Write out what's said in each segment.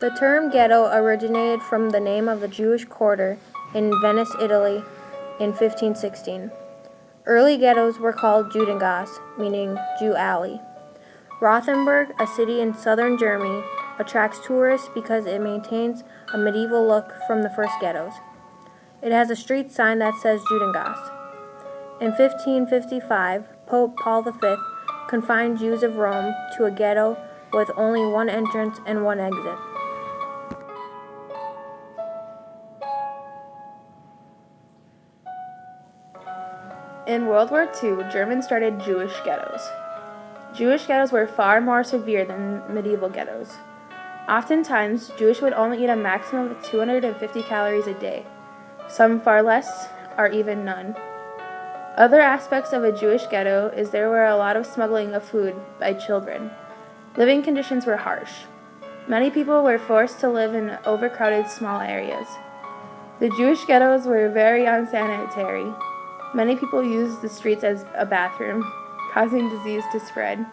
The term ghetto originated from the name of a Jewish quarter in Venice, Italy, in 1516. Early ghettos were called Judengasse, meaning Jew alley. Rothenburg, a city in southern Germany, attracts tourists because it maintains a medieval look from the first ghettos. It has a street sign that says Judengasse. In 1555, Pope Paul V confined Jews of Rome to a ghetto with only one entrance and one exit. In World War II, Germans started Jewish ghettos. Jewish ghettos were far more severe than medieval ghettos. Oftentimes, Jewish would only eat a maximum of 250 calories a day. Some far less, or even none. Other aspects of a Jewish ghetto is there were a lot of smuggling of food by children. Living conditions were harsh. Many people were forced to live in overcrowded small areas. The Jewish ghettos were very unsanitary. Many people used the streets as a bathroom, causing disease to spread.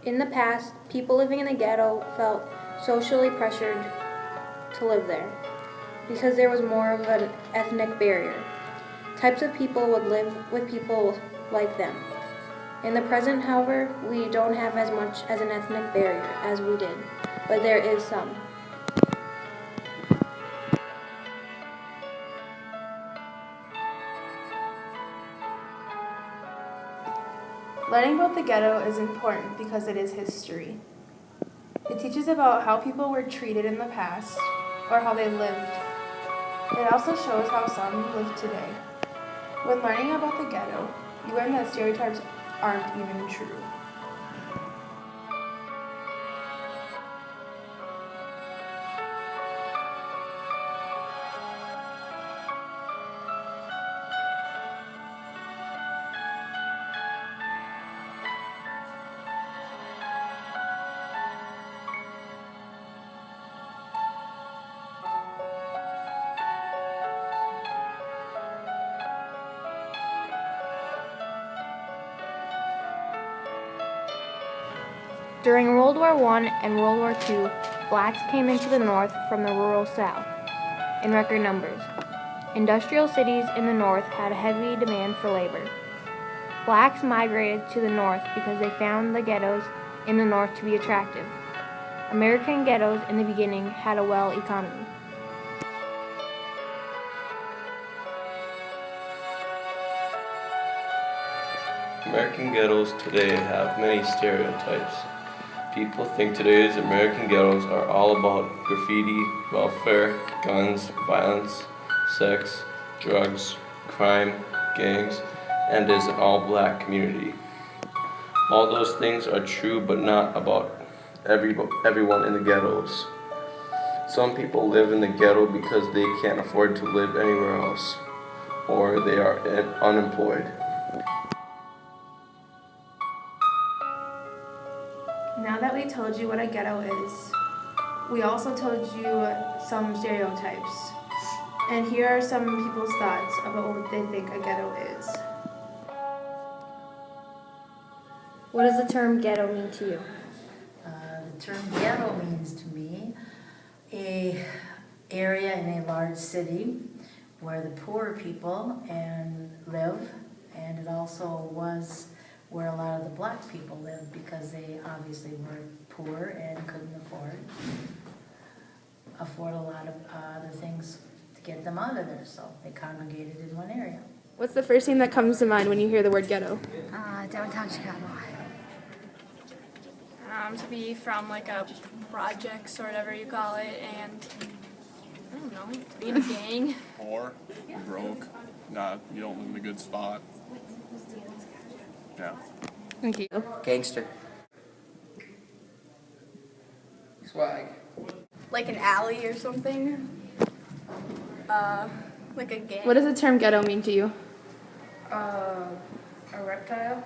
In the past, people living in the ghetto felt socially pressured to live there because there was more of an ethnic barrier. Types of people would live with people like them. In the present, however, we don't have as much as an ethnic barrier as we did, but there is some. Learning about the ghetto is important because it is history. It teaches about how people were treated in the past or how they lived. It also shows how some live today. When learning about the ghetto, you learn that stereotypes aren't even true. During World War I and World War II, blacks came into the North from the rural South in record numbers. Industrial cities in the North had a heavy demand for labor. Blacks migrated to the North because they found the ghettos in the North to be attractive. American ghettos in the beginning had a well economy. American ghettos today have many stereotypes. People think today's American ghettos are all about graffiti, welfare, guns, violence, sex, drugs, crime, gangs, and is an all-black community. All those things are true, but not about everyone in the ghettos. Some people live in the ghetto because they can't afford to live anywhere else, or they are unemployed. Now that we told you what a ghetto is, we also told you some stereotypes. And here are some people's thoughts about what they think a ghetto is. What does the term ghetto mean to you? The term ghetto means to me a area in a large city where the poorer people live, and it also was where a lot of the black people lived because they obviously were poor and couldn't afford a lot of other things to get them out of there, so they congregated in one area. What's the first thing that comes to mind when you hear the word ghetto? Downtown Chicago. To be from like a projects or whatever you call it, and I don't know, to be in a gang. Poor, broke, you don't live in a good spot. Yeah. Thank you. Gangster. Swag. Like an alley or something. Like a gang. What does the term ghetto mean to you? A reptile.